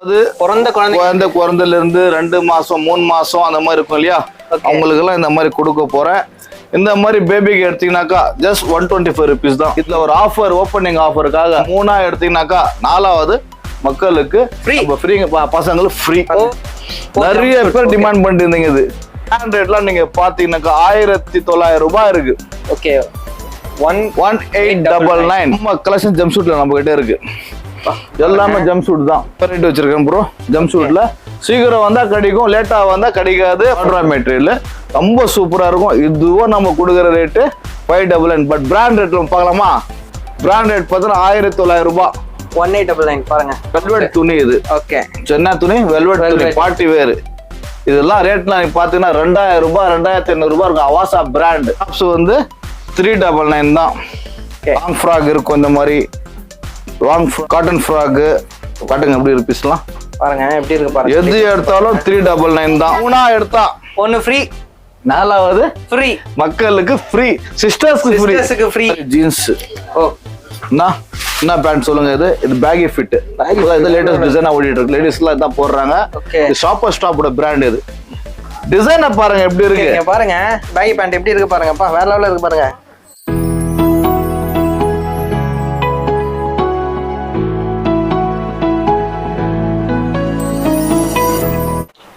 அது குழந்தைல இருந்து 2 மாசம் 3 மாசம் அந்த மாதிரி இருக்கும் இல்லையா, அவங்களுக்கு எல்லாம் இந்த மாதிரி கொடுக்க போறேன். இந்த மாதிரி பேபிக்கு எடுத்தீங்கன்னாக்கா ஜஸ்ட் 125 ருபீஸ் தான். இதுல ஒரு ஆஃபர், ஓப்பனிங் ஆஃபருக்காக 3ஆ எடுத்தீங்கன்னாக்கா 4வது மக்களுக்கு ஃப்ரீ, பசங்களுக்கு ஃப்ரீ. நிறைய பேர் டிமாண்ட் பண்ணிட்டு இருந்தீங்க. இது ரேட்லாம் நீங்க பாத்தீங்கன்னாக்கா 1900 ரூபாய் இருக்கு. ஓகே, 1899. நம்ம கலெக்ஷன் ஜம்ப் சூட்ல நம்ம கிட்ட இருக்கு. எல்லாமே ஜம்ப் சூட் தான் ரேட் வச்சிருக்கேன் ப்ரோ. ஜம்ப் சூட்ல சீக்கிரம் வந்தா கிடைக்கும், லேட்டா வந்தா கிடைக்காது. மெட்டீரியல் ரொம்ப சூப்பரா இருக்கும். இதுவும் நம்ம கொடுக்குற ரேட்டு 599. பட் பிராண்ட் ரேட் பார்க்கலாமா? பிராண்ட் ரேட் பார்த்தா 1900 ரூபாய். 1899 பாருங்க. வெல்வெட் துணி இது. ஓகே, சென்னா துணி, வெல்வெட் துணி, பார்ட்டி வேர். இதெல்லாம் ரேட்லாம் நீங்க பாத்தீங்கன்னா 2000 ரூபாய் 2500 ரூபாய் இருக்கும். அவாசா பிராண்ட் டாப்ஸ் வந்து 399 தான். லாங் ஃப்ராக் இருக்கும். இந்த மாதிரி லாங் காட்டன் ஃப்ராக் காட்டுங்க எப்படி இருக்கு பீஸ்லாம் பாருங்க, எப்படி இருக்கு பாருங்க. எது எடுத்தாலும் 399 தான். 3ஆ எடுத்தா 1 ஃப்ரீ, 4வது ஃப்ரீ, மக்களுக்கு ஃப்ரீ, சிஸ்டர்ஸ்க்கு ஃப்ரீ. ஜீன்ஸ் என்ன பேண்ட் சொல்லுங்க. இது பேகி ஃபிட். இது லேட்டஸ்ட் டிசைனா ஓடிட்டு இருக்கு. லேடிஸ்லாம் இதான் போடுறாங்க. ஷாப்பர் ஸ்டாப்போட பிராண்ட் இது. டிசைனை பாருங்க எப்படி இருக்கு பாருங்க. பேகி பேண்ட் எப்படி இருக்கு பாருங்கப்பா, வேற லெவல்ல இருக்கு பாருங்க.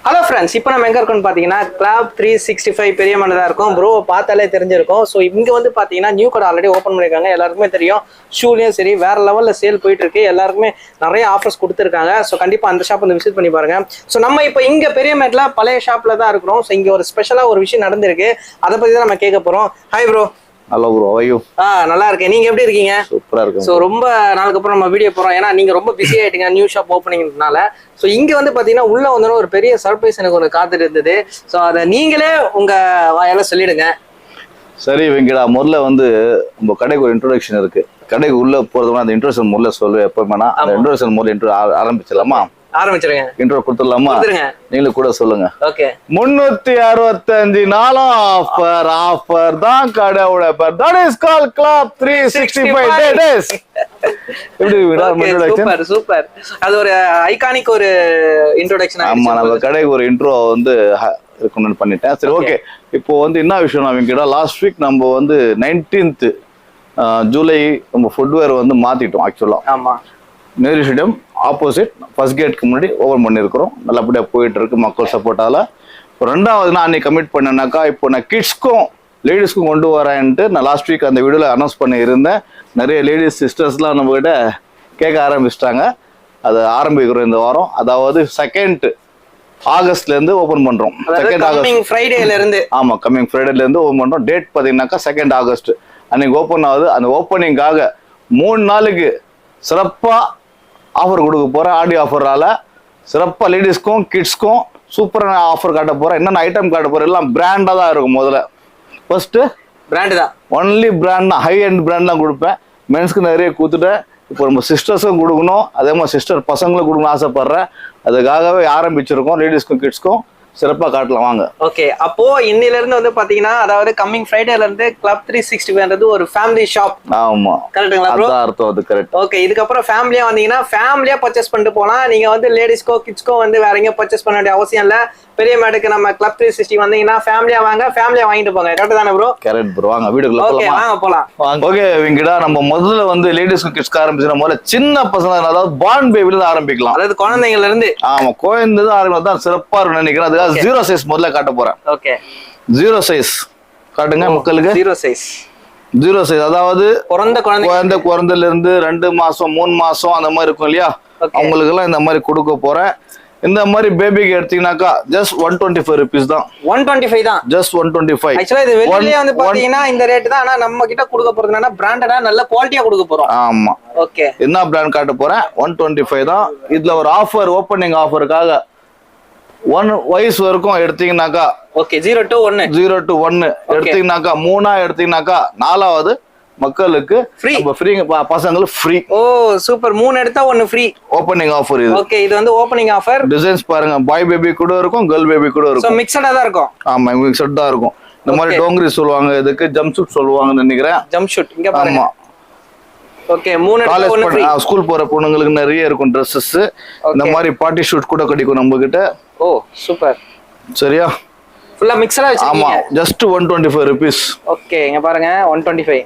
ஹலோ ஃப்ரெண்ட்ஸ், இப்போ நம்ம எங்கே இருக்கோம்னு பார்த்தீங்கன்னா கிளப் 365 பெரிய மண்டதாக இருக்கும். ப்ரோ பார்த்தாலே தெரிஞ்சிருக்கும். ஸோ இங்கே வந்து பார்த்தீங்கன்னா நியூ கடை ஆல்ரெடி ஓப்பன் பண்ணியிருக்காங்க. எல்லாருக்குமே தெரியும். ஷூலையும் சரி வேறு லெவலில் சேல் போயிட்டு இருக்கு. எல்லாருக்குமே நிறைய ஆஃபர்ஸ் கொடுத்துருக்காங்க. ஸோ கண்டிப்பாக அந்த ஷாப் வந்து விசிட் பண்ணி பாருங்க. ஸோ நம்ம இப்போ இங்கே பெரிய மேட்டில் பழைய ஷாப்பில் தான் இருக்கிறோம். ஸோ இங்கே ஒரு ஸ்பெஷலாக ஒரு விஷயம் நடந்திருக்கு. அதை பற்றி தான் நம்ம கேட்க போகிறோம். Hi bro. ஹலோ ப்ரோ, ஐயோ நல்லா இருக்கேன். நீங்க எப்படி இருக்கீங்க? சூப்பரா இருக்கு. சோ ரொம்ப நாளுக்கு அப்புறம் நம்ம வீடியோ போறோம். ஏன்னா நீங்க ரொம்ப பிஸி ஆயிட்டீங்க நியூ ஷாப் ஓப்பனிங்னால. சோ இங்க வந்து பாத்தீங்கன்னா உள்ள வந்து ஒரு பெரிய சர்ப்ரைஸ் எனக்கு ஒன்று காத்துட்டு இருந்தது. சோ அதை நீங்களே உங்க வாயால சொல்லிடுங்க. சரி வெங்கடா, முதல்ல வந்து உங்க கடைக்கு ஒரு இன்ட்ரோடக்ஷன் இருக்கு. கடைக்கு உள்ள போறதுனா அந்த இன்ட்ரோடக்ஷன் முதல்ல சொல்லுவேன். எப்பவுமே அந்த இன்ட்ரோடக்ஷன் முதல்ல ஆரம்பிச்சிடலாமா? ஆரம்பிச்சிருங்க. இன்ட்ரோ கொடுத்துடலாமா? நீங்களும் கூட சொல்லுங்க. ஓகே. 365 நாளும் ஆஃபர் தான் கடையோட பேர். That is called Club 365 days. Super super. அது ஒரு ஐகானிக் ஒரு இன்ட்ரோடக்ஷன். ஆமா, நம்ம கடைக்கு ஒரு இன்ட்ரோ வந்து இருக்கணும்னு பண்ணிட்டேன். சரி ஓகே. இப்போ வந்து என்ன விஷயம் அவங்க லாஸ்ட் வீக் நம்ம வந்து 19th ஜூலை நம்ம ஃபுட்வேர் வந்து மாத்திட்டோம். ஆக்சுவலா ஆமா, நேரு ஸ்டேடியம் ஆப்போசிட் ஃபர்ஸ்ட் கேட்டுக்கு முன்னாடி ஓபன் பண்ணியிருக்கிறோம். நல்லபடியாக போயிட்டு இருக்கு மக்கள் சப்போர்ட்டால. இப்போ 2வது நான் அன்னைக்கு கமிட் பண்ணேன்னாக்கா, இப்போ நான் கிட்ஸ்க்கும் லேடிஸ்க்கும் கொண்டு வரேன்ட்டு நான் லாஸ்ட் வீக் அந்த வீடியோவில் அனௌன்ஸ் பண்ணி இருந்தேன். நிறைய லேடிஸ் சிஸ்டர்ஸ்லாம் நம்மகிட்ட கேட்க ஆரம்பிச்சிட்டாங்க. அதை ஆரம்பிக்கிறோம் இந்த வாரம். அதாவது 2nd ஆகஸ்ட்லேருந்து ஓப்பன் பண்ணுறோம். 2nd ஆகஸ்ட் ஃப்ரைடேலேருந்து. ஆமாம், கம்மிங் ஃப்ரைடேலேருந்து ஓப்பன் பண்ணுறோம். டேட் பார்த்தீங்கன்னாக்கா 2nd ஆகஸ்ட் அன்னைக்கு ஓப்பன் ஆகுது. அந்த ஓப்பனிங்காக 3 நாளுக்கு சிறப்பாக ஆஃபர் கொடுக்க போகிறேன். ஆடியோ ஆஃபரால் சிறப்பாக லேடிஸ்க்கும் கிட்ஸ்க்கும் சூப்பரான ஆஃபர் காட்ட போகிறேன். என்னென்ன ஐட்டம் காட்ட போகிறேன் எல்லாம் பிராண்டாக தான் இருக்கும். முதல்ல ஃபர்ஸ்ட்டு பிராண்டு தான், ஒன்லி பிராண்ட் தான், ஹை எண்ட் பிராண்ட் தான் கொடுப்பேன். மென்ஸ்க்கு நிறைய கொடுத்துட்டேன். இப்போ நம்ம சிஸ்டர்ஸும் கொடுக்கணும், அதே மாதிரி சிஸ்டர் பசங்களும் கொடுக்கணும்னு ஆசைப்பட்றேன். அதுக்காகவே ஆரம்பிச்சிருக்கோம். லேடிஸ்க்கும் கிட்ஸ்க்கும் சிறப்பாக காட்டலாம் வாங்க. ஓகே, அப்போ இன்னில இருந்து வந்து பாத்தீங்கன்னா, அதாவது கம்மிங் ஃப்ரைடேல இருந்து கிளப் 365 ஒரு ஃபேமிலி ஷாப். ஆமா, கரெக்ட்டுங்களா ப்ரோ? அதான் அர்த்தம். அது கரெக்ட். ஓகே, இதுக்கு அப்புறம் ஃபேமிலியா வந்தீங்கன்னா ஃபேமிலியா பர்ச்சேஸ் பண்ணிட்டு போலாம். நீங்க வந்து லேடிஸ்க்கோ கிட்ஸ்க்கோ வந்து வேற எங்கேயும் பர்ச்சேஸ் பண்ண வேண்டிய அவசியம் இல்ல. பெரிய மேட்டுக்கு நம்ம கிளப் 360 வந்தீங்கன்னா ஃபேமிலியா வாங்க, ஃபேமிலியா வாங்கிட்டு போங்க. கரெக்ட் தானே ப்ரோ? Correct bro. வாங்க வீடியோக்குள்ள போலாம். ஓகே, வாங்க போலாம். ஓகே வெங்கடா, நம்ம முதல்ல வந்து லேடிஸ்க்கு கிட்ஸ்க்கு ஆரம்பிச்சா முதல்ல சின்ன பசங்க, அதாவது பார்ன் பேபில இருந்து ஆரம்பிக்கலாம். அதாவது குழந்தைங்கள்ல இருந்து. ஆமா, குழந்தை தான் ஆரம்பிச்சா தான் சிறப்பா இருக்கும்னு நினைக்கிறேன். அதுக்காக 0 சைஸ் முதல்ல காட்ட போறேன். ஓகே, 0 சைஸ் காட்டுங்க மக்களுக்கு. 0 சைஸ். 0 சைஸ் அதாவது குழந்தைல இருந்து 2 மாசம் 3 மாசம் அந்த மாதிரி இருக்கும் இல்லையா, அவங்களுக்கு எல்லாம் இந்த மாதிரி கொடுக்க போறேன். இந்த மாதிரி பேபிக்கு எடுத்தீங்கன்னாக்கா ஜஸ்ட் 125 ருபீஸ் தான். 125 தான். ஜஸ்ட் 125. ஆக்சுவலா இது வெளியிலே வந்து பாத்தீங்கன்னா இந்த ரேட் தான். ஆனா நம்ம கிட்ட கொடுக்க போறது என்னன்னா பிராண்டடா நல்ல குவாலிட்டியா கொடுக்க போறோம். ஆமா. ஓகே, என்ன பிராண்ட் காட்ட போறேன்? 125 தான். இதுல ஒரு ஆஃபர், ஓப்பனிங் ஆஃபருக்காக 1 வயசு வரைக்கும் எடுத்தீங்கன்னாக்கா, ஓகே 0 to 1 எடுத்தீங்கன்னாக்கா 3ஆ எடுத்தீங்கன்னாக்கா 4வது மக்களுக்கு ஃப்ரீ, பசங்களுக்கு ஃப்ரீ. ஓ சூப்பர். 3 எடுத்தா 1 ஃப்ரீ. ஓப்பனிங் ஆஃபர் இது. ஓகே, இது வந்து ஓப்பனிங் ஆஃபர். டிசைன்ஸ் பாருங்க, பாய் பேபி கூட இருக்கும், கேர்ள் பேபி கூட இருக்கும். சோ மிக்ஸ்டா தான் இருக்கும். ஆமா, மிக்ஸ்டா தான் இருக்கும். இந்த மாதிரி டோங்கரி சொல்லுவாங்க, இதுக்கு ஜம்ப் சூட் சொல்லுவாங்கன்னு நினைக்கிறேன். ஜம்ப் சூட் இங்க பாருங்க. ஆமா, ஓகே 3 காலேஜ் ஸ்கூல் போற பொண்ணுங்களுக்கு நிறைய இருக்கும் ட்ரெஸ்ஸஸ். இந்த மாதிரி பார்ட்டி ஷூட் கூட கிடைக்கும் நம்ம கிட்ட. ஓ சூப்பர். சரியா? ஃபுல்லா மிக்ஸடா வச்சிருக்கீங்க. ஆமா, ஜஸ்ட் 125 rupees. ஓகே, இங்க பாருங்க 125.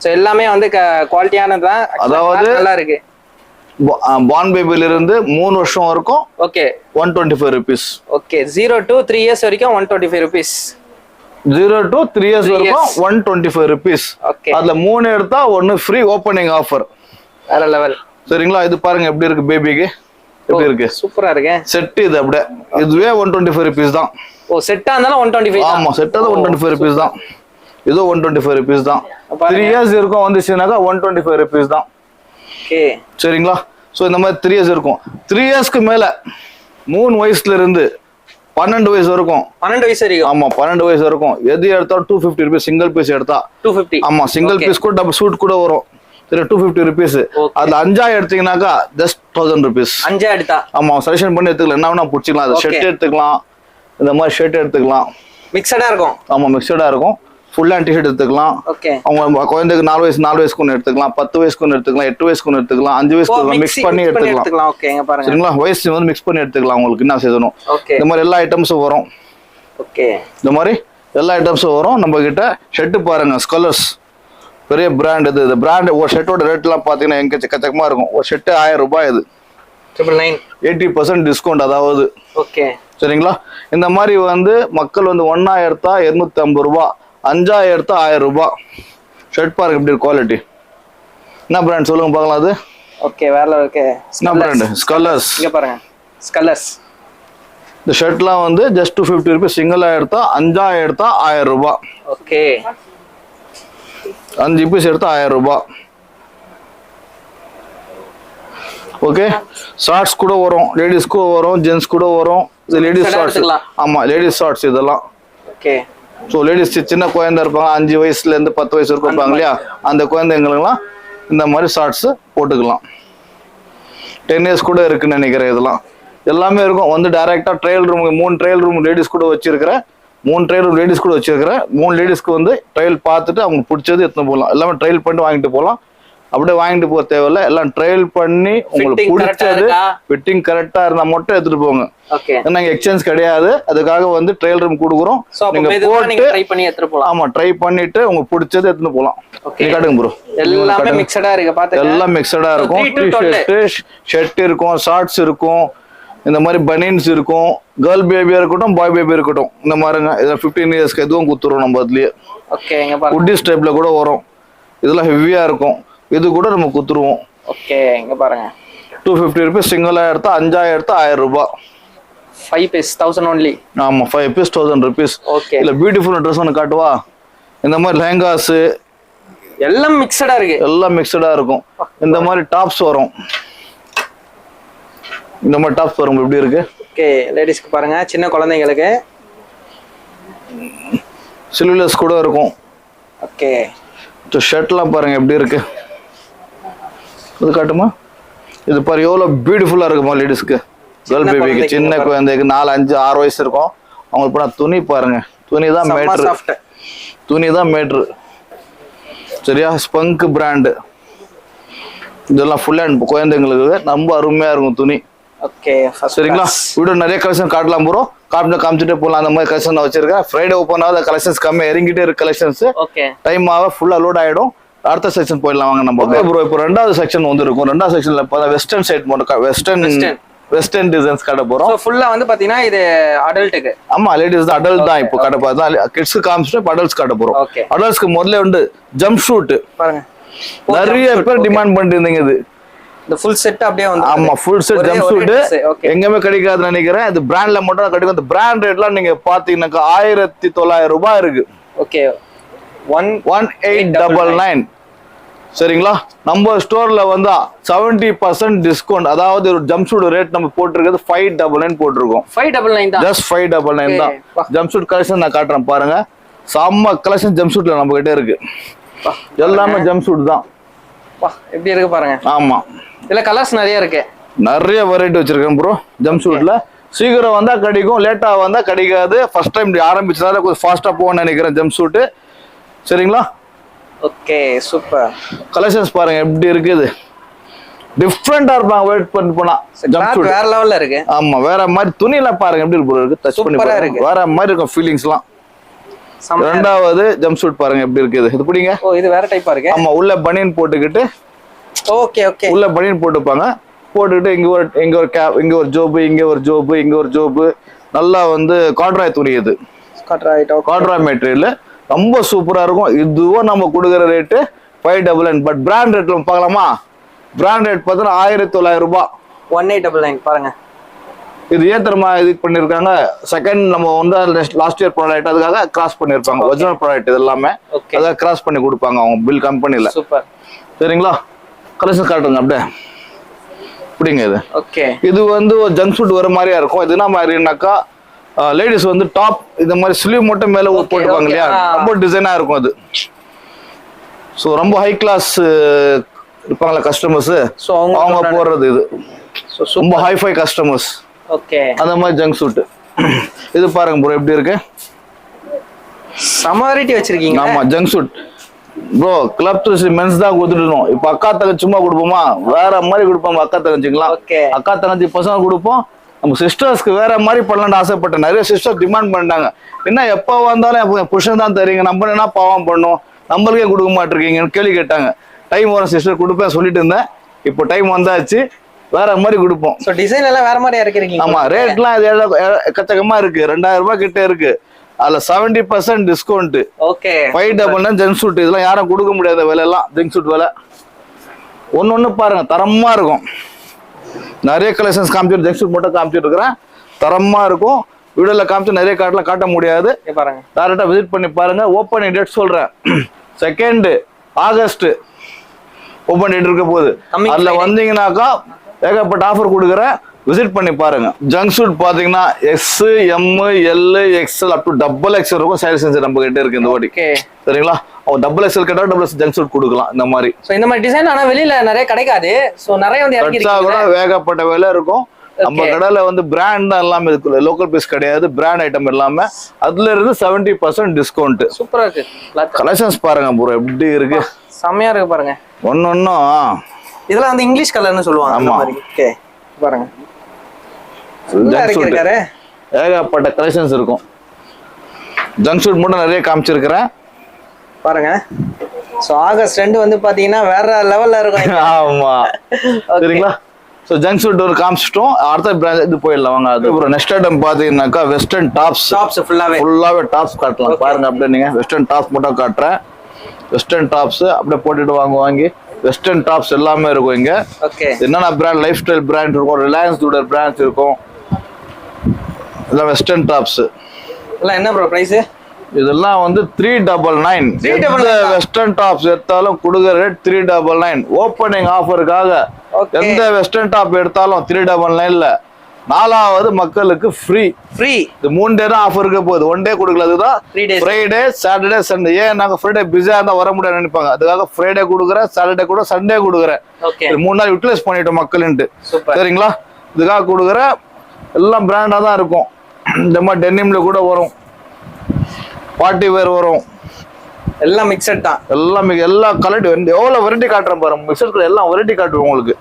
சோ எல்லாமே வந்து குவாலிட்டியானது தான். அதாவது நல்லா இருக்கு. பான் பேபில இருந்து 3 வருஷம் வரைக்கும். Okay 125 rupees. Okay 0 to 3 years வரைக்கும் 125 rupees. 0 to 3 years வரைக்கும் 125 rupees. ஓகே, அதுல 3 எடுத்தா 1 ஃப்ரீ ஓபனிங் ஆஃபர். வேற லெவல். சரிங்களா? இது பாருங்க எப்படி இருக்கு பேபிக்கு. எப்படி இருக்கு? சூப்பரா இருக்கு. செட் இது அப்படியே. இதுவே 125 rupees தான். ஓ செட்டா இருந்தாலும் 125. ஆமா, செட்டா தான் 125 rupees தான். இதோ 125 rupees தான். 3 years இருக்கும் வந்துச்சுனாக்கா 125 rupees தான். ஓகே சரிங்களா? சோ இந்த மாதிரி 3 years இருக்கும். 3 yearsக்கு மேல 3 வயசுல இருந்து 12 வயசு வரைக்கும். 12 வயசு வரைக்கும். ஆமா, 12 வயசு வரைக்கும். எது எடுத்தா 250 rupees சிங்கிள் பீஸ் எடுத்தா 250. ஆமா, சிங்கிள் பீஸ் கூட டபுள் சூட் கூட வரும். சரி, 250 rupees. அதுல 5 எடுத்தீங்கன்னாக்கா ஜஸ்ட் 1000 rupees. 5 எடுத்தா ஆமா, செலக்ஷன் பண்ணி எடுத்துக்கலாம். என்ன வேணா பிடிச்சிக்கலாம். அது ஷர்ட் எடுத்துக்கலாம், இந்த மாதிரி ஷர்ட் எடுத்துக்கலாம். மிக்ஸடா இருக்கும். ஆமா, மிக்சடா இருக்கும். ஃபுல் ஹேண்ட் டிஷர்ட் எடுத்துக்கலாம். ஓகே, அவங்க குழந்தைக்கு 4 வயசுக்கு ஒன்று எடுத்துக்கலாம், 10 வயசுக்கு ஒன்று எடுத்துக்கலாம், 8 வயசுக்கு ஒன்று எடுத்துக்கலாம், 5 வயசுக்கு மிக்ஸ் பண்ணி எடுத்துக்கலாம். ஓகே, இங்க பாருங்க. சரிங்களா? வயசு வந்து மிக்ஸ் பண்ணி எடுத்துக்கலாம். உங்களுக்கு என்ன செய்யணும். ஓகே, இந்த மாதிரி எல்லா ஐட்டம்ஸும் வரும். ஓகே, இந்த மாதிரி எல்லா ஐட்டம்ஸும் வரும். நம்ம கிட்ட ஷர்ட் பாருங்க, ஸ்கலர்ஸ் பெரிய பிராண்ட். இது இந்த பிராண்ட் ஒரு ஷர்ட்டோட ரேட்லாம் பார்த்தீங்கன்னா எங்க எக்கச்சக்கமா இருக்கும். ஒரு ஷர்ட் 1000 ரூபாய். இது 999. 80% டிஸ்கவுண்ட். அதாவது ஓகே, சரிங்களா? இந்த மாதிரி வந்து மக்கள் வந்து 1 எடுத்தா 250 ரூபாய், 5 எடுத்தா 1000 ரூபாய். ஷர்ட் பாருங்க எப்படி குவாலிட்டி. என்ன பிராண்ட் சொல்லுங்க பார்க்கலாம். அது ஓகே, வேற லெவல் இருக்கு. என்ன பிராண்ட்? ஸ்கலர்ஸ். இங்க பாருங்க, ஸ்கலர்ஸ். இந்த ஷர்ட்லாம் வந்து ஜஸ்ட் 250 rupees. சிங்கிளா எடுத்தா 5 எடுத்தா 1000 ரூபாய். ஓகே, 5 பீஸ் எடுத்தா 1000 ரூபாய். ஓகே, ஷார்ட்ஸ் கூட வரும், லேடிஸ்க்கு வரும், ஜென்ஸ் கூட வரும். இது லேடிஸ் ஷார்ட்ஸ். ஆமா, லேடிஸ் ஷார்ட்ஸ் இதெல்லாம். ஓகே, ஸோ லேடிஸ் சின்ன குழந்தை இருப்பாங்க, 5 வயசுல இருந்து 10 வயசு வரைக்கும் இருப்பாங்க இல்லையா, அந்த குழந்தைங்களுக்குலாம் இந்த மாதிரி ஷார்ட்ஸ் போட்டுக்கலாம். 10 years கூட இருக்குன்னு நினைக்கிறேன். இதெல்லாம் எல்லாமே இருக்கும். வந்து டைரக்டா trial room, 3 trial room ladies கூட வச்சிருக்கிறேன். 3 ட்ரையல் ரூம் லேடிஸ் கூட வச்சிருக்கிறேன். 3 லேடிஸ்க்கு வந்து ட்ரையல் பார்த்துட்டு அவங்க பிடிச்சது எடுத்துன்னு போகலாம். எல்லாமே ட்ரையல் பண்ணிட்டு வாங்கிட்டு போகலாம். அப்படியே வாங்கிட்டு போக தேவையில்ல. எல்லாம் ட்ரையல் பண்ணி உங்களுக்கு பிடிச்சது ஃபிட்டிங் கரெக்டா இருந்தா மட்டும் எடுத்துட்டு போங்க. ஏன்னா எக்ஸ்சேஞ்ச் கிடையாது. அதுக்காக வந்து ட்ரையல் ரூம் கொடுக்குறோம். நீங்க போட்டு ட்ரை பண்ணி எடுத்துட்டு போகலாம். ஆமா, ட்ரை பண்ணிட்டு உங்களுக்கு பிடிச்சது எடுத்துட்டு போகலாம். காட்டுங்க ப்ரோ. எல்லாமே மிக்ஸடா இருக்கு. பாத்துங்க, எல்லாம் மிக்ஸடா இருக்கும். டி-ஷர்ட், ஷர்ட் இருக்கும், ஷார்ட்ஸ் இருக்கும், இந்த மாதிரி பனியன்ஸ் இருக்கும். கேர்ள் பேபியா இருக்கட்டும், பாய் பேபி இருக்கட்டும். இந்த மாதிரிங்க இதை 15 yearsக்கு எதுவும் குத்துறோம் நம்ம அதுலயே. ஓகே, இங்க பாருங்க, உட்டிஸ் டைப்ல கூட வரும். இதெல்லாம் ஹெவியா இருக்கும். இது கூட நம்ம குத்துருவோம். ஓகே, இங்க பாருங்க 250 rupees. சிங்கிளா எடுத்தா 5 எடுத்தா 1000 ரூபாய். 5 piece 1000 only. ஆமா, 5 piece 1000 rupees. ஓகே, இல்ல பியூட்டிஃபுல் ட்ரெஸ் ஒன்று காட்டுவா. இந்த மாதிரி லெஹங்காஸ் எல்லாம் மிக்ஸடா இருக்கு. எல்லாம் மிக்ஸடா இருக்கும். இந்த மாதிரி டாப்ஸ் வரும். இந்த மாதிரி டாப்ஸ் வரும். எப்படி இருக்கு? ஓகே, லேடிஸ்க்கு பாருங்க, சின்ன குழந்தைங்களுக்கு சில்வர்லெஸ் கூட இருக்கும். ஓகே, ஷர்ட்லாம் பாருங்க எப்படி இருக்கு. இது காட்டுமா? இது பாரு எவ்வளவு பியூட்டிஃபுல்லா இருக்குமா லேடிஸ்க்கு. கேர்ள் பேபிக்கு, சின்ன குழந்தைக்கு 4, 5, 6 வயசு இருக்கும். அவங்களுக்கு போனா துணி பாருங்க. துணி தான் மேட்ரு. துணி தான் மேட்ரு. சரியா? ஸ்பங்க் பிராண்ட். இதெல்லாம் ஃபுல் ஹேண்ட் குழந்தைங்களுக்கு ரொம்ப அருமையா இருக்கும் துணி. ஓகே, சரிங்களா? வீடியோ நிறைய கலெக்ஷன் காட்டலாம் ப்ரோ. காமிச்சிட்டே போகலாம். அந்த மாதிரி கலெக்ஷன் நான் வச்சிருக்கேன். ஃப்ரைடே ஓப்பன் ஆகுது. கலெக்ஷன்ஸ் கம்மி இறங்கிட்டே இருக்கு. கலெக்ஷன்ஸ் டைம் ஆக ஃபுல்லா லோட் ஆயிடும். அடுத்த செக்ஷன் போயிடலாம் வாங்க நம்ம. ஓகே ப்ரோ, இப்போ 2வது செக்ஷன் வந்துருக்கும். 2வது செக்ஷன்ல வெஸ்டர்ன் சைட் மட்டும் வெஸ்டர்ன் டிசைன்ஸ் காட்ட போறோம். ஃபுல்லா வந்து பாத்தீங்கன்னா இது அடல்ட்டுக்கு. ஆமா, லேடிஸ் தான். அடல்ட் தான் இப்போ காட்ட போறோம். கிட்ஸ்க்கு காமிச்சிட்டு இப்போ அடல்ட்ஸ் காட்ட போறோம். அடல்ட்ஸ்க்கு முதல்ல வந்து ஜம்ப் ஷூட் பாருங்க. நிறைய பேர் டிமாண்ட் பண்ணிட்டு இருந்தீங்க. இது இந்த ஃபுல் செட் அப்படியே வந்து. ஆமா, ஃபுல் செட் ஜம்ப் ஷூட் எங்கேயுமே கிடைக்காதுன்னு நினைக்கிறேன். இது பிராண்ட்ல மட்டும் தான் கிடைக்கும். இந்த பிராண்ட் ரேட்லாம் நீங்க பாத்தீங்கன்னாக்கா 1900 ரூபாய் இருக்கு. ஓகே, 1899. சரிங்களா? நம்ம ஸ்டோர்ல வந்து 70% டிஸ்கவுண்ட். அதாவது ஒரு ஜம்ப் ஷூட் ரேட் நம்ம போட்டிருக்கிறது 599 போட்டிருக்கோம். 599 தான். ஜஸ்ட் 599 தான். ஜம்ப் ஷூட் கலெக்ஷன் நான் காட்டுறேன் பாருங்க. செம்ம கலெக்ஷன் ஜம்ப் ஷூட்ல நம்ம கிட்ட இருக்கு. எல்லாமே ஜம்ப் ஷூட் தான். எப்படி இருக்கு பாருங்க. ஆமா, இதுல கலர்ஸ் நிறைய இருக்கு. நிறைய வெரைட்டி வச்சிருக்கேன் ப்ரோ ஜம்ப் ஷூட்ல. சீக்கிரம் வந்தா கிடைக்கும், லேட்டா வந்தா கிடைக்காது. ஃபர்ஸ்ட் டைம் ஆரம்பிச்சதால கொஞ்சம் ஃபாஸ்டா போகணும்னு நினைக்கிறேன் ஜம்ப் ஷூட். சரிங்களா? Okay super. கலெக்ஷன்ஸ் பாருங்க எப்படி இருக்குது, டிஃப்ரெண்டா இருப்பாங்க. வெயிட் பண்ணி போனா வேற லெவல்ல இருக்கு. ஆமா வேற மாதிரி துணியெல்லாம் பாருங்க எப்படி இருக்கு, டச் பண்ணி பாருங்க வேற மாதிரி இருக்கும் ஃபீலிங்ஸ்லாம். ரெண்டாவது ஜம்ப் சூட் பாருங்க எப்படி இருக்குது, இது பிடிங்க. ஓ இது வேற டைப்பா இருக்கு. ஆமா உள்ள பனியன் போட்டுக்கிட்டு, ஓகே ஓகே, உள்ள பனியன் போட்டுப்பாங்க, போட்டுக்கிட்டு இங்க ஒரு கேப், இங்க ஒரு ஜோப்பு, இங்க ஒரு ஜோப்பு, இங்க ஒரு ஜோப்பு. நல்லா வந்து காட்ராய் துணி, இது காட்ராய் மெட்டீரியல், ரொம்ப சூப்பரா இருக்கும். இதுவும் நம்ம கொடுக்குற ரேட்டு 599. பட் பிராண்ட் ரேட் பார்க்கலாமா? பிராண்ட் ரேட் பார்த்தீங்கன்னா 1900 ரூபாய். 1899 பாருங்க. இது ஏத்தரமா இது பண்ணிருக்காங்க. செகண்ட் நம்ம வந்து லாஸ்ட் இயர் ப்ராடக்ட், அதுக்காக கிராஸ் பண்ணிருப்பாங்க. ஒரிஜினல் ப்ராடக்ட் இது எல்லாமே, அதாவது கிராஸ் பண்ணி கொடுப்பாங்க அவங்க பில் கம்பெனில. சூப்பர். சரிங்களா? கலெக்ஷன் காட்டுங்க அப்படியே இப்படிங்க. இது ஓகே, இது வந்து ஒரு ஜங்க் சூட் வர மாதிரியா இருக்கும். இது என்ன மாதிரினாக்கா லேடிஸ் வந்து டாப் இந்த மாதிரி ஸ்லீவ் மட்டும் மேல போட்டுப்பாங்க இல்லையா, ரொம்ப டிசைனா இருக்கும் அது. ஸோ ரொம்ப ஹை கிளாஸ் இருப்பாங்களா கஸ்டமர்ஸ், அவங்க போடுறது இது. ரொம்ப ஹைஃபை கஸ்டமர்ஸ். ஓகே, அந்த மாதிரி ஜங்க் சூட். இது பாருங்க ப்ரோ எப்படி இருக்கு, சமாரிட்டி வச்சிருக்கீங்க. ஆமா ஜங்க் சூட் ப்ரோ. கிளப் மென்ஸ் தான் கொடுத்துட்டோம். இப்ப அக்கா தங்கச்சி சும்மா கொடுப்போமா, வேற மாதிரி கொடுப்போம். அக்கா தங்கச்சிக்கலாம், அக்கா தங்கச்சி பசங்க கொடுப்போம். நம்ம சிஸ்டர்ஸ்க்கு வேற மாதிரி பண்ணலான்னு ஆசைப்பட்டேன். நிறைய சிஸ்டர் டிமாண்ட் பண்ணாங்க, என்ன எப்போ வந்தாலும் புருஷன் தான் தரீங்க, நம்ம என்ன பாவம் பண்ணோம், நம்மளுக்கே கொடுக்க மாட்டிருக்கீங்கன்னு கேள்வி கேட்டாங்க. டைம் வரும் சிஸ்டர் கொடுப்பேன் சொல்லிட்டு இருந்தேன். இப்போ டைம் வந்தாச்சு, வேற மாதிரி கொடுப்போம். டிசைன் எல்லாம் வேற மாதிரி இறக்கிறீங்க. ஆமா ரேட்லாம் எக்கச்சக்கமா இருக்கு. 2000 ரூபாய் கிட்ட இருக்கு. அதுல 70% டிஸ்கவுண்ட். Okay, 599 junk suit. இதெல்லாம் யாரும் கொடுக்க முடியாத விலை எல்லாம் ஜங்க் சூட் விலை. ஒன்னு பாருங்க தரமா இருக்கும். நிறைய கலெக்ஷன்ஸ் காமிச்சிட்டு ஜங்க் சூட் மட்டும் காமிச்சிட்டு இருக்கிறேன். தரமா இருக்கும். வீடியோல காமிச்சு நிறைய காட்டலாம் காட்ட முடியாது. பாருங்க டேரக்டா விசிட் பண்ணி பாருங்க. ஓப்பனிங் டேட் சொல்றேன், 2 ஆகஸ்ட் ஓப்பன் டேட் இருக்க போகுது. அதுல வந்தீங்கன்னாக்கா ஏகப்பட்ட ஆஃபர் கொடுக்குறேன், விசிட் பண்ணி பாருங்க. ஜங்க் சூட் பாத்தீங்கன்னா S, M, L, XL up to XXL இருக்கும். சைஸ் சென்சர் நம்ம கிட்ட இருக்கு இந்த வாட்டி. சரிங்களா? அவங்க XXL கேட்டா XXL ஜங்க் சூட் கொடுக்கலாம். இந்த மாதிரி இந்த மாதிரி டிசைன் ஆனா வெளியில நிறைய கிடைக்காது. சோ நிறைய வந்து கூட வேகப்பட்ட விலை இருக்கும். நம்ம கடையில வந்து பிராண்ட் தான் எல்லாமே இருக்கு, லோக்கல் பீஸ் கிடையாது. பிராண்ட் ஐட்டம் எல்லாமே. அதுல இருந்து 70% டிஸ்கவுண்ட். சூப்பரா இருக்கு. கலெக்ஷன்ஸ் பாருங்க ப்ரோ எப்படி இருக்கு, செமையா இருக்கு பாருங்க. ஒன்னொன்னும் இதெல்லாம் வந்து இங்கிலீஷ் கலர்னு சொல்லுவாங்க. அந்த மாதிரி ஓகே பாருங்க, ஏகப்பட்ட கலெக்ஷன்ஸ் இருக்கும். ஜங்க் சூட் மட்டும் நிறைய காமிச்சிருக்கிறேன் பாருங்க. சோ ஆகஸ்ட் 2 வந்து பாத்தீங்கன்னா வேற லெவல்ல இருக்கும். ஆமா சரிங்களா? சோ ஜங்க் சூட் ஒரு காமிச்சிட்டோம். அடுத்த பிராண்ட் இது போயிடலாம் வாங்க. அது அப்புறம் நெக்ஸ்ட் ஐட்டம் பாத்தீங்கன்னாக்கா வெஸ்டர்ன் டாப்ஸ். ஃபுல்லாவே டாப்ஸ் காட்டலாம் பாருங்க. அப்படியே நீங்க வெஸ்டர்ன் டாப்ஸ் மட்டும் காட்டுறேன். வெஸ்டர்ன் டாப்ஸ் அப்படியே போட்டுட்டு வாங்கி வெஸ்டர்ன் டாப்ஸ் எல்லாமே இருக்கும் இங்க. என்னென்ன பிராண்ட், லைஃப் ஸ்டைல் பிராண்ட் இருக்கும், ரிலையன்ஸ் உடைய பிராண்ட்ஸ் இருக்கும். இதெல்லாம் வெஸ்டர்ன் டாப்ஸ். இதெல்லாம் என்ன ப்ரோ பிரைஸ்? இதெல்லாம் வந்து 399. வெஸ்டர்ன் டாப்ஸ் எடுத்தாலும் கொடுக்குற ரேட் 399. ஓப்பனிங் ஆஃபருக்காக எந்த வெஸ்டர்ன் டாப் எடுத்தாலும் 399ல 4வது மக்களுக்கு ஃப்ரீ. இது 3 டே தான் ஆஃபர் இருக்க போகுது. 1 டே கொடுக்கல. அதுதான் ஃப்ரைடே, சாட்டர்டே, சண்டே. ஏன் நாங்க ஃப்ரைடே பிஸியா இருந்தா வர முடியாது நினைப்பாங்க, அதுக்காக ஃப்ரைடே கொடுக்குறேன், சாட்டர்டே கூட, சண்டே கொடுக்குறேன். 3 நாள் யூட்டிலைஸ் பண்ணிட்டோம் மக்கள்ன்ட்டு. சரிங்களா? இதுக்காக கொடுக்குறேன். எல்லாம் பிராண்டா தான் இருக்கும். இந்த மாதிரி டெனிம்ல கூட வரும், பார்ட்டி வேர் வரும், எல்லாம் மிக்சட் தான். எல்லா கலர் எவ்வளவு வெரைட்டி காட்டுறேன் பாருங்க. மிக்சட் எல்லாம் வெரைட்டி காட்டுவோம் உங்களுக்கு.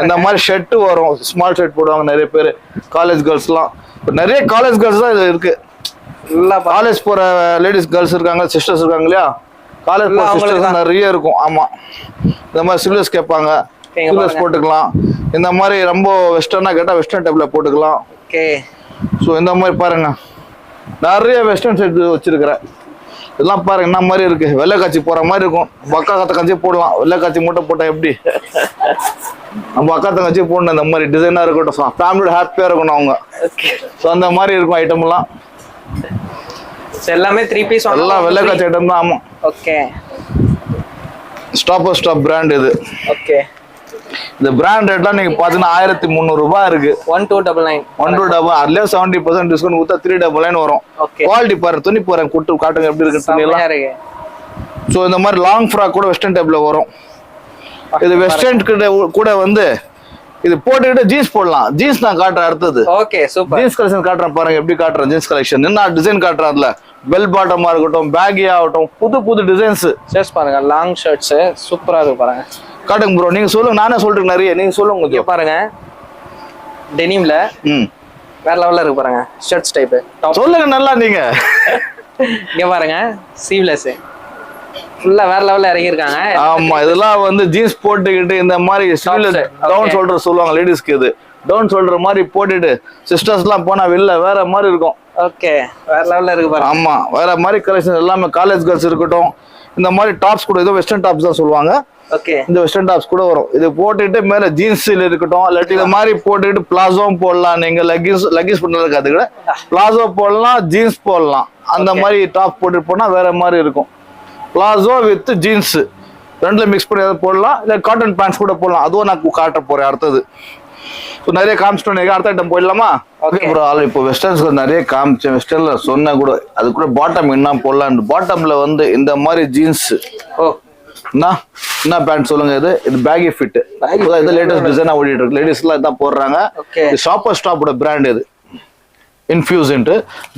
இந்த மாதிரி ஷர்ட் வரும், ஸ்மால் ஷர்ட் போடுவாங்க நிறைய பேர், காலேஜ் கேர்ள்ஸ் எல்லாம். நிறைய காலேஜ் கேர்ள்ஸ் தான் இது இருக்கு. காலேஜ் போற லேடிஸ் கேர்ள்ஸ் இருக்காங்க, சிஸ்டர்ஸ் இருக்காங்க இல்லையா, காலேஜ் போற சிஸ்டர்ஸ் நிறைய இருக்கும். ஆமா இந்த மாதிரி சில்வர்ஸ் கேட்பாங்க, சில்வர்ஸ் போட்டுக்கலாம். இந்த மாதிரி ரொம்ப வெஸ்டர்னா கேட்டா வெஸ்டர்ன் டைப்ல போட்டுக்கலாம். ஸோ இந்த மாதிரி பாருங்க நிறைய வெஸ்டர்ன் செட் வச்சிருக்கிறேன். இதெல்லாம் பாருங்க என்ன மாதிரி இருக்கு, வெள்ளை காட்சி போற மாதிரி இருக்கும். அக்கா தங்கச்சி போடலாம். வெள்ளை காட்சி மூட்டை போட்டா எப்படி நம்ம அக்கா தங்கச்சி போடணும். இந்த மாதிரி டிசைனா இருக்கட்டும், ஃபேமிலியோட ஹாப்பியா இருக்கணும் அவங்க. ஸோ அந்த மாதிரி இருக்கும் ஐட்டம் எல்லாம். எல்லாமே 3 பீஸ் எல்லாம் வெள்ளை காட்சி ஐட்டம் தான். ஆமா ஓகே. ஸ்டாப் பிராண்ட் இது. ஓகே. இந்த பிராண்ட் ரேட்லாம் நீங்க பாத்தீங்கன்னா 1300 ரூபாய் இருக்கு. 1299. அதுலயே 70% டிஸ்கவுண்ட் கொடுத்தா 399 வரும். குவாலிட்டி பாருங்க, துணி பாருங்க, குட்டு காட்டுங்க எப்படி இருக்கு துணி எல்லாம். சோ இந்த மாதிரி லாங் ஃப்ராக் கூட வெஸ்டர்ன் டைப்ல வரும். இது வெஸ்டர்ன் கூட வந்து இது போட்டுக்கிட்டு ஜீன்ஸ் போடலாம். ஜீன்ஸ் நான் காட்டுறேன் அடுத்தது. Okay super. ஜீன்ஸ் கலெக்ஷன் காட்டுறேன் பாருங்க, எப்படி காட்டுறேன் ஜீன்ஸ் கலெக்ஷன். என்ன டிசைன் காட்டுறேன், அதுல பெல் பாட்டமா இருக்கட்டும், பேகி ஆகட்டும், புது புது டிசைன்ஸ். ஷர்ட்ஸ் பாருங்க, லாங் ஷர்ட்ஸ் சூப்பரா இருக்கு பாருங்க. காட்டுங்க ப்ரோ, நீங்க சொல்லுங்க, நானே சொல்றேன் நிறைய, நீங்க சொல்லுங்க. இங்க பாருங்க டெனிம்ல வேற லெவல்ல இருக்கு பாருங்க ஷர்ட்ஸ் டைப். சொல்லுங்க நல்லா நீங்க. இங்க பாருங்க சீவ்லெஸ் ஃபுல்லா வேற லெவல்ல இறங்கி இருக்காங்க. ஆமா, இதெல்லாம் வந்து ஜீன்ஸ் போட்டுக்கிட்டு இந்த மாதிரி டவுன் ஷோல்டர் சொல்லுவாங்க லேடிஸ்க்கு. இது டவுன் ஷோல்டர் மாதிரி போட்டுட்டு சிஸ்டர்ஸ் எல்லாம் போனா வெளில வேற மாதிரி இருக்கும். ஓகே, வேற லெவல்ல இருக்கு பாருங்க. ஆமா, வேற மாதிரி கலெக்ஷன் எல்லாமே. காலேஜ் கேர்ள்ஸ் இருக்கட்டும், இந்த மாதிரி டாப்ஸ் கூட, ஏதோ வெஸ்டர்ன் டாப்ஸ் தான் சொல்லுவாங்க. ஓகே, இந்த வெஸ்டர்ன் டாப்ஸ் கூட வரும். இது போட்டுட்டு மேல ஜீன்ஸ்ல இருக்கட்டும், இல்லாட்டி இந்த மாதிரி போட்டுட்டு பிளாசோவும் போடலாம். நீங்க லக்கீஸ் பண்றதுக்கு அது கூட பிளாசோ போடலாம், ஜீன்ஸ் போடலாம். அந்த மாதிரி டாப் போட்டுட்டு போனா வேற மாதிரி இருக்கும். பிளாசோ வித் ஜீன்ஸ் ரெண்டுல மிக்ஸ் பண்ணி போடலாம். இல்ல காட்டன் பேண்ட்ஸ் கூட போடலாம். அதுவும் நான் காட்ட போறேன் அடுத்தது. நிறைய காமிச்சிட்டோம். அடுத்த ஐட்டம் போயிடலாமா? ஓகே ப்ரோ, இப்போ வெஸ்டர்ன்ஸ்க்கு நிறைய காமிச்சேன். வெஸ்டர்ன்ல சொன்ன கூட அது கூட பாட்டம் என்ன போடலாம். பாட்டம்ல வந்து இந்த மாதிரி ஜீன்ஸ். என்ன பேண்ட் சொல்லுங்க. இது பேகி ஃபிட். இது லேட்டஸ்ட் டிசைனா ஓடிட்டு இருக்கு. லேடிஸ் எல்லாம் இதான் போடுறாங்க. ஷாப்பர் ஸ்டாப்போட பிராண்ட் இது. இன்ஃபியூஸ்ன்ட்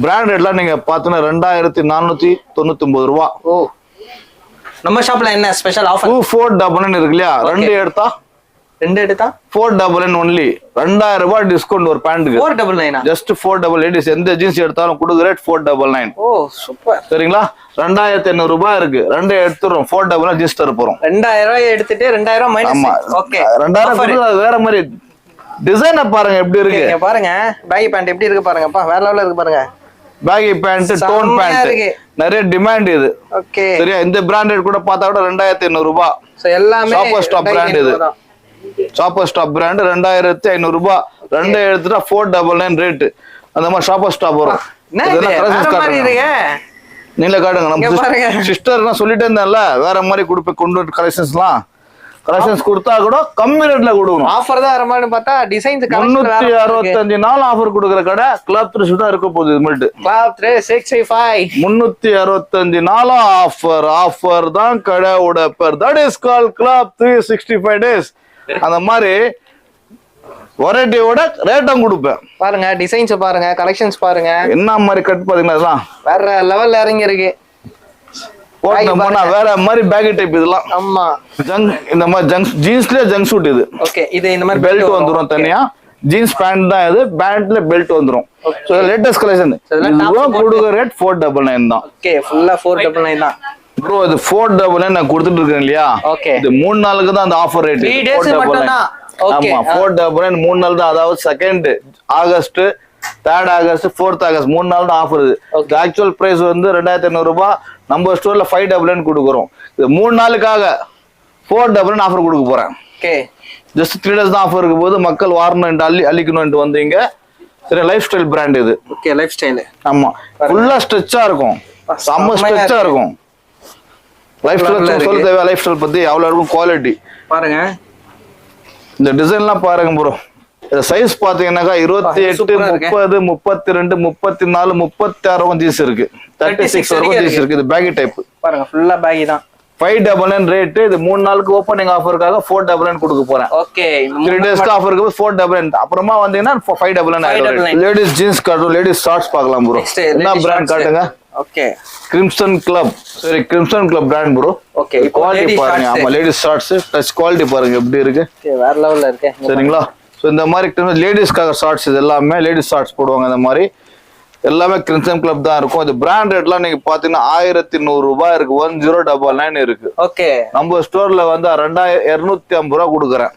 பிராண்ட் ரேட்லாம் நீங்க பாத்தீங்கன்னா 2499 ரூபா. ஓ, நம்ம ஷாப்ல என்ன ஸ்பெஷல் ஆஃபர்? 2499 இருக்கு இல்லையா? ரெண்டு எடுத்தா 499 ஒன்லி. 2000 ரூபாய் டிஸ்கவுண்ட் ஒரு பேண்ட்டுக்கு. 499 ஜஸ்ட் 499. லேடிஸ் எந்த ஜீன்ஸ் எடுத்தாலும் கொடுக்குற ரேட் 499. ஓ சூப்பர். சரிங்களா? 2500 ரூபாய் இருக்கு. ரெண்டு எடுத்துறோம். 499 ஜீன்ஸ் தர போறோம். 2000 ரூபாய் எடுத்துட்டு 2000 மைனஸ். ஆமா, ஓகே, 2000 வேற மாதிரி டிசைனை பாருங்க எப்படி இருக்கு. பாருங்க பேகி பேண்ட் எப்படி இருக்கு பாருங்கப்பா, வேற லெவல்ல இருக்கு பாருங்க. பேகி பேண்ட், டோன் பேண்ட், நிறைய டிமாண்ட் இது. ஓகே, சரியா? இந்த பிராண்டட் கூட பார்த்தா கூட 2500 ரூபாய். சோ எல்லாமே ஷாப்பர் ஸ்டாப் பிராண்ட் இது. ஷாப்பர் ஸ்டாப் பிராண்ட் 2500 ரூபாய். ரெண்டு எடுத்துட்டா 499 ரேட். அந்த மாதிரி ஷாப்பர் ஸ்டாப் வரும். நீங்களே காட்டுங்க. நம்ம சிஸ்டர் சொல்லிட்டே இருந்தால வேற மாதிரி கொடுப்பேன். கொண்டு கலெக்ஷன்ஸ்லாம் கலெக்ஷன்ஸ் கொடுத்தா கூட கம்மி ரேட்ல கொடுக்கணும். ஆஃபர் தான் வரமான்னு பார்த்தா டிசைன்ஸ் 365 நாள் ஆஃபர் கொடுக்குற கடை கிளப் 3 தான் இருக்க போகுது. இது மட்டும் கிளப் 365 365 நாளும் ஆஃபர் தான் கடையோட பேர். That is call club 365 days. அந்த மாதிரி வெரைட்டியோட ரேட்டும் கொடுப்பேன். பாருங்க டிசைன்ஸ் பாருங்க, கலெக்ஷன்ஸ் பாருங்க, என்ன மாதிரி கட் பாத்தீங்கன்னா இதெல்லாம் வேற லெவல்ல இறங்கி இருக்கு. வேற மாதிரி பேகி டைப் இதெல்லாம். ஆமா, இந்த மாதிரி ஜீன்ஸ்லயே ஜங்க் சூட் இது. ஓகே, இது இந்த மாதிரி பெல்ட் வந்துரும் தனியா. ஜீன்ஸ் பேண்ட் தான் இது. பேண்ட்ல பெல்ட் வந்துரும். So latest collection. இதுவும் கொடுக்குற ரேட் 499 தான். ஓகே, ஃபுல்லா 499 தான் ப்ரோ. இது 499 நான் கொடுத்துட்டு இருக்கேன் இல்லையா? ஓகே, இது 3 நாளுக்கு தான் அந்த ஆஃபர் ரேட். 3 டேஸ் மட்டும் தான். ஆமா, 499 3 நாள் தான். அதாவது 2nd August, 3rd August, 4th August 3 நாள் தான் ஆஃபர். இது ஆக்சுவல் பிரைஸ் வந்து 2500 ரூபாய். நம்ம ஸ்டோர்ல 599 கொடுக்குறோம். இது 3 நாளுக்காக 499 ஆஃபர் கொடுக்க போறேன். ஓகே, ஜஸ்ட் 3 டேஸ் தான் ஆஃபர் இருக்கும் போது மக்கள் வாரணும் அள்ளிக்கணும் வந்தீங்க. சரி, லைஃப் ஸ்டைல் பிராண்ட் இது. Okay, life style. ஆமா, ஃபுல்லா ஸ்ட்ரெச்சா இருக்கும். செம்ம ஸ்ட்ரெச்சா இருக்கும். லைஃப் ஸ்டைல் சொல்ல தேவை. லைஃப் ஸ்டைல் பத்தி அவ்வளவு இருக்கும் குவாலிட்டி. பாருங்க இந்த டிசைன்லாம் பாருங்க ப்ரோ. சைஸ் பாத்தீங்கன்னாக்கா 28, 30, 32, 34, 36 ஜீன்ஸ் இருக்கு. 36 வரைக்கும் ஜீன்ஸ் இருக்கு. இது பேகி டைப் பாருங்க, ஃபுல்லா பேகி தான். 599 ரேட். இது 3 நாளுக்கு ஓப்பனிங் ஆஃபருக்காக 499 கொடுக்க போறேன். ஓகே, 3 டேஸ்க்கு ஆஃபருக்கு 499. அப்புறமா வந்தீங்கன்னா 599. லேடிஸ் ஜீன்ஸ் காட்டும். லேடிஸ் ஷார்ட்ஸ் பார்க்கலாம் ப்ரோ. என்ன பிராண்ட் காட்டுங்க? Okay, crimson club. சரி, crimson club brand bro. Okay, quality பாருங்க. ஆமா, லேடிஸ் ஷார்ட்ஸ் டச் குவாலிட்டி பாருங்க எப்படி இருக்கு. ஓகே, வேற லெவல்ல இருக்கு. சரிங்களா? சோ இந்த மாதிரி லேடிஸ்க்காக ஷார்ட்ஸ், இது எல்லாமே லேடிஸ் ஷார்ட்ஸ் போடுவாங்க. இந்த மாதிரி எல்லாமே கிரிம்சன் கிளப் தான் இருக்கும். இது பிராண்ட் ரேட்லாம் நீங்க பாத்தீங்கன்னா 1100 ரூபாய் இருக்கு. 1099 இருக்கு. ஓகே, நம்ம ஸ்டோர்ல வந்து 2250 ரூபாய் கொடுக்குறேன்.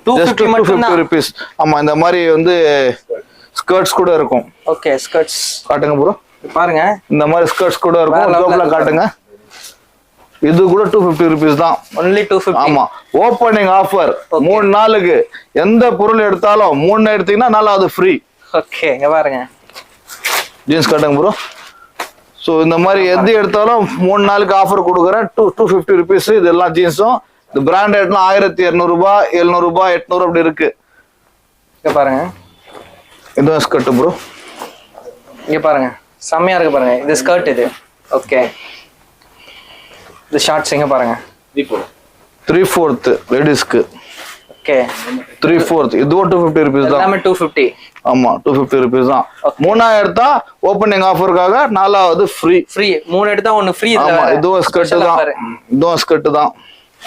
250 rupees. ஆமா, இந்த மாதிரி வந்து ஸ்கர்ட்ஸ் கூட இருக்கும். ஓகே, ஸ்கர்ட்ஸ் காட்டுங்க ப்ரோ. பாருங்க, இந்த மாதிரி ஸ்கர்ட்ஸ் கூட இருக்கும். ஜோப்ல காட்டுங்க. இது கூட 250 rupees தான். ஒன்லி 250. ஆமா, ஓப்பனிங் ஆஃபர் 3 நாளுக்கு. எந்த பொருள் எடுத்தாலும் 3 எடுத்தீங்கன்னா 4வது ஃப்ரீ. ஓகே, இங்க பாருங்க ஜீன்ஸ் காட்டுங்க ப்ரோ. ஸோ இந்த மாதிரி எது எடுத்தாலும் 3 நாளுக்கு ஆஃபர் கொடுக்குறேன். 250 rupees. இதெல்லாம் ஜீன்ஸும். இந்த பிராண்ட் ரேட்லாம் 1200 ரூபாய், 700 ரூபாய், 800 அப்படி இருக்கு. இங்க பாருங்க, இது ஸ்கர்ட் ப்ரோ. இங்க பாருங்க, செம்மையா இருக்கு பாருங்க. இது ஸ்கர்ட் இது. ஓகே, இது ஷார்ட்ஸ். இங்க பாருங்க 3/4 லேடிஸ்க்கு. ஓகே 3/4 இதுவும் 250 rupees தான். எல்லாமே 250. ஆமா 250 rupees தான். 3 எடுத்தா ஓப்பனிங் ஆஃபருக்காக 4வது ஃப்ரீ. ஃப்ரீ 3 எடுத்தா 1 ஃப்ரீ. ஆமா இதுவும் ஸ்கர்ட் தான். இதுவும் ஸ்கர்ட் தான்.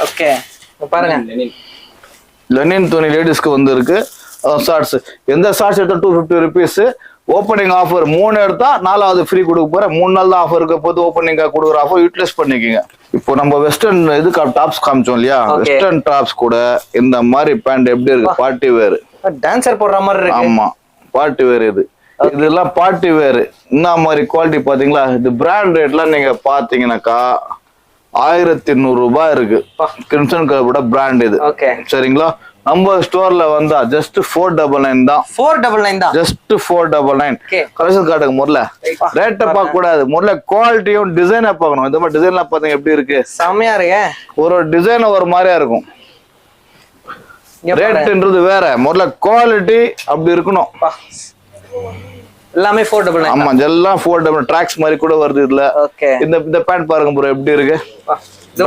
ஓகே பாருங்க லெனின் துணி லேடிஸ்க்கு வந்து இருக்கு. ஷார்ட்ஸ் எந்த ஷார்ட்ஸ் எடுத்தா 250 rupees. ஓப்பனிங் ஆஃபர் 3 எடுத்தா 4வது ஃப்ரீ கொடுக்க போறேன். 3 நாள் தான் ஆஃபர் இருக்க போது. ஓப்பனிங்கா கொடுக்குற ஆஃபர் யூட்டிலைஸ் பண்ணிக்கோங்க. இப்போ நம்ம வெஸ்டர்ன் இது டாப்ஸ் காமிச்சோம் இல்லையா, வெஸ்டர்ன் டாப்ஸ் கூட இந்த மாதிரி பேண்ட் எப்படி இருக்கு, பார்ட்டி வேர் டான்சர் போடுற மாதிரி இருக்கு. ஆமா பார்ட்டி வேர் இதெல்லாம் பார்ட்டி வேர். என்ன மாதிரி குவாலிட்டி பாத்தீங்களா? இது பிராண்ட் ரேட்லாம் நீங்க பாத்தீங்கன்னாக்கா 1100 ரூபாய் இருக்கு. கிரிம்சன் கலரோட பிராண்ட் இது. சரிங்களா? நம்ம ஸ்டோர்ல வந்தா ஜஸ்ட் 499 தான். 499 தான். ஜஸ்ட் 499. கலெக்ஷன் காட்டுங்க. முதல்ல ரேட்டை பார்க்க கூடாது, முதல்ல குவாலிட்டியும் டிசைனை பார்க்கணும். இந்த மாதிரி டிசைன்லாம் பாத்தீங்க எப்படி இருக்கு, செமையா இருக்கு. ஒரு டிசைன் ஒரு மாதிரியா இருக்கும். ரேட்ன்றது வேற, முதல்ல குவாலிட்டி அப்படி இருக்கணும். எல்லாமே 499. ஆமா எல்லாம் 499. ட்ராக்ஸ் மாதிரி கூட வருது இதுல. இந்த பேண்ட் பாருங்க ப்ரோ எப்படி இருக்கு.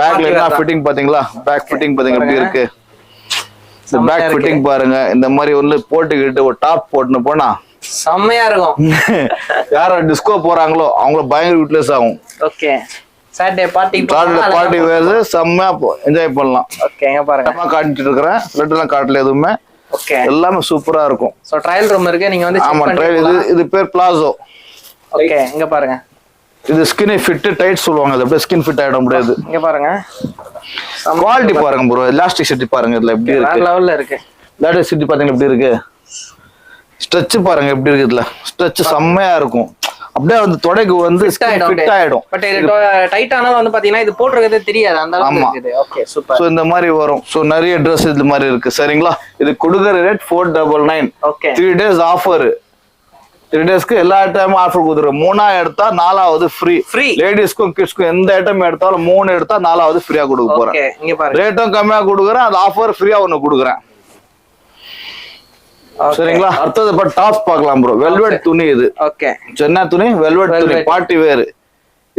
பேக்ல என்ன ஃபிட்டிங் பாத்தீங்களா? பேக் ஃபிட்டிங் பாத்தீங்க எப்படி இருக்கு. இந்த பேக் ஃபிட்டிங் பாருங்க. இந்த மாதிரி ஒண்ணு போட்டுக்கிட்டு ஒரு டாப் போட்டுன்னு போனா செம்மையா இருக்கும். யார டிஸ்கோ போறாங்களோ அவங்க பயங்கர யூட்டிலைஸ் ஆகும். ஓகே சாட்டர்டே பார்ட்டி வேர் செம்மையா என்ஜாய் பண்ணலாம். ஓகே இங்க பாருங்க நான் காட்டிட்டு இருக்கேன். ரெட்லாம் காட்டல எதுவுமே. ஓகே எல்லாமே சூப்பரா இருக்கும். சோ ட்ரையல் ரூம் இருக்கு, நீங்க வந்து செக் பண்ணி. இது பேர் பிளாசோ. ஓகே இங்க பாருங்க. இது ஸ்கின் ஃபிட் டைட் சொல்லுவாங்க. அது அப்படியே ஸ்கின் ஃபிட் ஆயிட முடியாது. இங்க பாருங்க குவாலிட்டி பாருங்க ப்ரோ. எலாஸ்டிக் செட்டி பாருங்க இதுல எப்படி இருக்கு. வேற லெவல்ல இருக்கு. எலாஸ்டிக் செட்டி பாத்தீங்க எப்படி இருக்கு. ஸ்ட்ரெச் பாருங்க எப்படி இருக்கு. இதுல ஸ்ட்ரெச் செம்மையா இருக்கும். அப்படியே வந்து தொடைக்கு வந்து ஃபிட் ஆயிடும். பட் டைட் ஆனால வந்து பாத்தீங்கன்னா இது போடுறதே தெரியாது அந்த அளவுக்கு இருக்குது. Okay super. சோ இந்த மாதிரி வரும். சோ நிறைய Dress இது மாதிரி இருக்கு. சரிங்களா? இது கொடுக்குற ரேட் 499. Okay 3 days offer. 3 daysக்கு எல்லா ஐட்டமும் ஆஃபர் கொடுக்குறோம். 3 எடுத்தா 4வது ஃப்ரீ. லேடிஸ்க்கும் கிட்ஸ்க்கும் எந்த ஐட்டம் எடுத்தாலும் 3 எடுத்தா 4வது ஃப்ரீயா கொடுக்க போறேன். ஓகே இங்க பாருங்க ரேட்டும் கம்மியா கொடுக்குறேன். அது ஆஃபர் ஃப்ரீயா ஒன்னு கொடுக்குறேன். சரிங்களா? அடுத்தது பட் டாப்ஸ் பார்க்கலாம் ப்ரோ. வெல்வெட் துணி இது. ஓகே சென்னை துணி வெல்வெட் துணி பார்ட்டி வேர்.